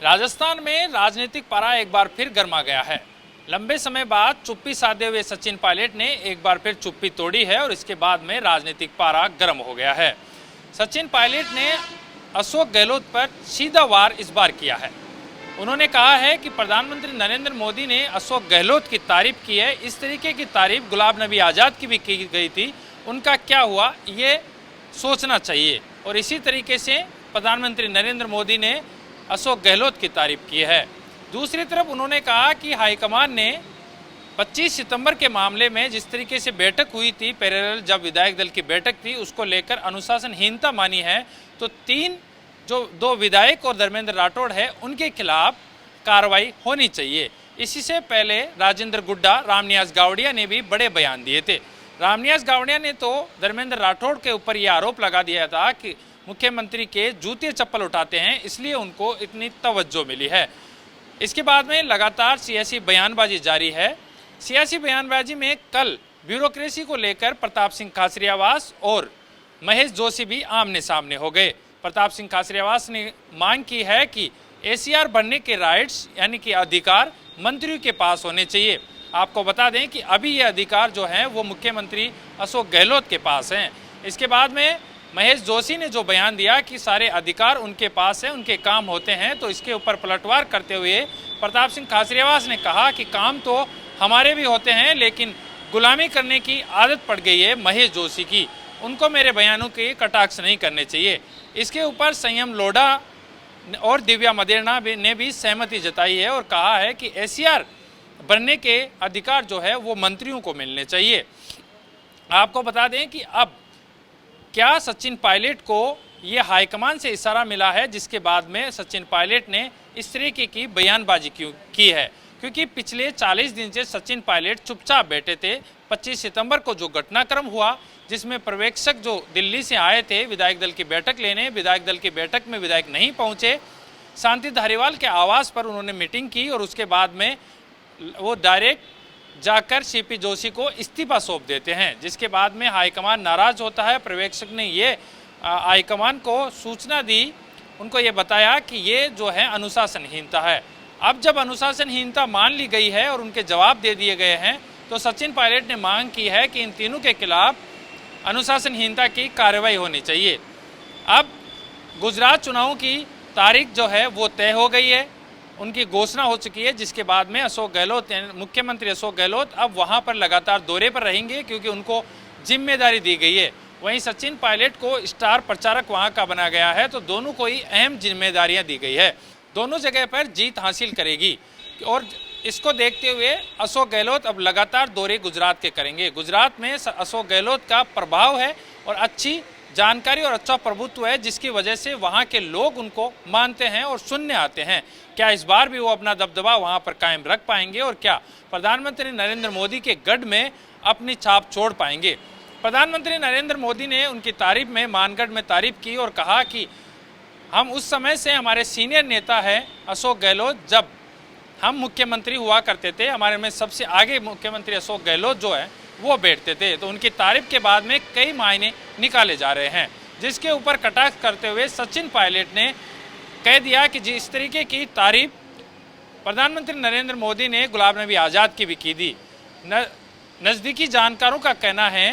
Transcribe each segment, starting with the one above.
राजस्थान में राजनीतिक पारा एक बार फिर गर्मा गया है। लंबे समय बाद चुप्पी साधे हुए सचिन पायलट ने एक बार फिर चुप्पी तोड़ी है और इसके बाद में राजनीतिक पारा गर्म हो गया है। सचिन पायलट ने अशोक गहलोत पर सीधा वार इस बार किया है। उन्होंने कहा है कि प्रधानमंत्री नरेंद्र मोदी ने अशोक गहलोत की तारीफ की है। इस तरीके की तारीफ गुलाम नबी आज़ाद की भी की गई थी, उनका क्या हुआ ये सोचना चाहिए। और इसी तरीके से प्रधानमंत्री नरेंद्र मोदी ने अशोक गहलोत की तारीफ की है। दूसरी तरफ उन्होंने कहा कि हाईकमान ने 25 सितंबर के मामले में जिस तरीके से बैठक हुई थी, पैरेलल जब विधायक दल की बैठक थी, उसको लेकर अनुशासनहीनता मानी है, तो दो विधायक और धर्मेंद्र राठौड़ है उनके खिलाफ कार्रवाई होनी चाहिए। इसी से पहले राजेंद्र गुड्डा, रामनिवास गावड़िया ने भी बड़े बयान दिए थे। रामनिवास गावड़िया ने तो धर्मेंद्र राठौड़ के ऊपर यह आरोप लगा दिया था कि मुख्यमंत्री के जूते चप्पल उठाते हैं, इसलिए उनको इतनी तवज्जो मिली है। इसके बाद में लगातार सियासी बयानबाजी जारी है। सियासी बयानबाजी में कल ब्यूरोक्रेसी को लेकर प्रताप सिंह खाचरियावास और महेश जोशी भी आमने सामने हो गए। प्रताप सिंह खाचरियावास ने मांग की है कि एसीआर बनने के राइट्स यानी कि अधिकार मंत्रियों के पास होने चाहिए। आपको बता दें कि अभी ये अधिकार जो हैं वो मुख्यमंत्री अशोक गहलोत के पास हैं। इसके बाद में महेश जोशी ने जो बयान दिया कि सारे अधिकार उनके पास हैं, उनके काम होते हैं, तो इसके ऊपर पलटवार करते हुए प्रताप सिंह खाचरियावास ने कहा कि काम तो हमारे भी होते हैं, लेकिन गुलामी करने की आदत पड़ गई है महेश जोशी की, उनको मेरे बयानों के कटाक्ष नहीं करने चाहिए। इसके ऊपर संयम लोढ़ा और दिव्या मदेरणा ने भी सहमति जताई है और कहा है कि एसीआर बनने के अधिकार जो है वो मंत्रियों को मिलने चाहिए। आपको बता दें कि अब क्या सचिन पायलट को ये हाईकमान से इशारा मिला है, जिसके बाद में सचिन पायलट ने इस तरीके की बयानबाजी की है, क्योंकि पिछले 40 दिन से सचिन पायलट चुपचाप बैठे थे। 25 सितंबर को जो घटनाक्रम हुआ, जिसमें पर्यवेक्षक जो दिल्ली से आए थे विधायक दल की बैठक लेने, विधायक दल की बैठक में विधायक नहीं पहुंचे, शांति धारीवाल के आवास पर उन्होंने मीटिंग की और उसके बाद में वो डायरेक्ट जाकर सीपी जोशी को इस्तीफा सौंप देते हैं, जिसके बाद में हाईकमान नाराज होता है। पर्यवेक्षक ने ये हाईकमान को सूचना दी, उनको ये बताया कि ये जो है अनुशासनहीनता है। अब जब अनुशासनहीनता मान ली गई है और उनके जवाब दे दिए गए हैं, तो सचिन पायलट ने मांग की है कि इन तीनों के खिलाफ अनुशासनहीनता की कार्रवाई होनी चाहिए। अब गुजरात चुनाव की तारीख जो है वो तय हो गई है, उनकी घोषणा हो चुकी है, जिसके बाद में अशोक गहलोत मुख्यमंत्री अशोक गहलोत अब वहां पर लगातार दौरे पर रहेंगे, क्योंकि उनको जिम्मेदारी दी गई है। वहीं सचिन पायलट को स्टार प्रचारक वहां का बना गया है, तो दोनों को ही अहम जिम्मेदारियां दी गई है। दोनों जगह पर जीत हासिल करेगी और इसको देखते हुए अशोक गहलोत अब लगातार दौरे गुजरात के करेंगे। गुजरात में अशोक गहलोत का प्रभाव है और अच्छी जानकारी और अच्छा प्रभुत्व है, जिसकी वजह से वहाँ के लोग उनको मानते हैं और सुनने आते हैं। क्या इस बार भी वो अपना दबदबा वहाँ पर कायम रख पाएंगे और क्या प्रधानमंत्री नरेंद्र मोदी के गढ़ में अपनी छाप छोड़ पाएंगे? प्रधानमंत्री नरेंद्र मोदी ने उनकी तारीफ में मानगढ़ में तारीफ की और कहा कि हम उस समय से हमारे सीनियर नेता हैं अशोक गहलोत, जब हम मुख्यमंत्री हुआ करते थे, हमारे में सबसे आगे मुख्यमंत्री अशोक गहलोत जो है वो बैठते थे। तो उनकी तारीफ के बाद में कई मायने निकाले जा रहे हैं, जिसके ऊपर कटाक्ष करते हुए सचिन पायलट ने कह दिया कि जिस तरीके की तारीफ प्रधानमंत्री नरेंद्र मोदी ने गुलाम नबी आज़ाद की भी की थी। नज़दीकी जानकारों का कहना है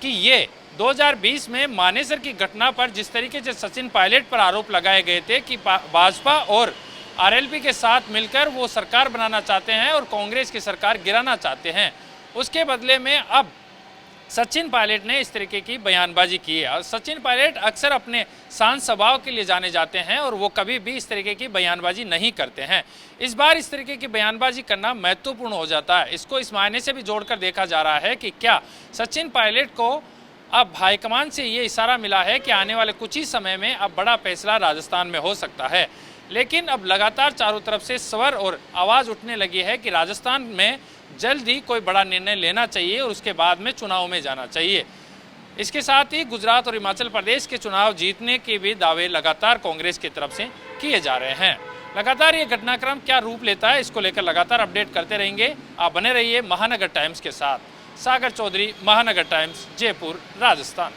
कि ये 2020 में मानेसर की घटना पर जिस तरीके से सचिन पायलट पर आरोप लगाए गए थे कि भाजपा और आरएलपी के साथ मिलकर वो सरकार बनाना चाहते हैं और कांग्रेस की सरकार गिराना चाहते हैं, उसके बदले में अब सचिन पायलट ने इस तरीके की बयानबाजी की है। और सचिन पायलट अक्सर अपने शांत स्वभाव के लिए जाने जाते हैं और वो कभी भी इस तरीके की बयानबाजी नहीं करते हैं। इस बार इस तरीके की बयानबाजी करना महत्वपूर्ण हो जाता है। इसको इस मायने से भी जोड़कर देखा जा रहा है कि क्या सचिन पायलट को अब हाईकमान से ये इशारा मिला है कि आने वाले कुछ ही समय में अब बड़ा फैसला राजस्थान में हो सकता है। लेकिन अब लगातार चारों तरफ से स्वर और आवाज़ उठने लगी है कि राजस्थान में जल्द ही कोई बड़ा निर्णय लेना चाहिए और उसके बाद में चुनाव में जाना चाहिए। इसके साथ ही गुजरात और हिमाचल प्रदेश के चुनाव जीतने के भी दावे लगातार कांग्रेस की तरफ से किए जा रहे हैं। लगातार ये घटनाक्रम क्या रूप लेता है, इसको लेकर लगातार अपडेट करते रहेंगे। आप बने रहिए महानगर टाइम्स के साथ। सागर चौधरी, महानगर टाइम्स, जयपुर, राजस्थान।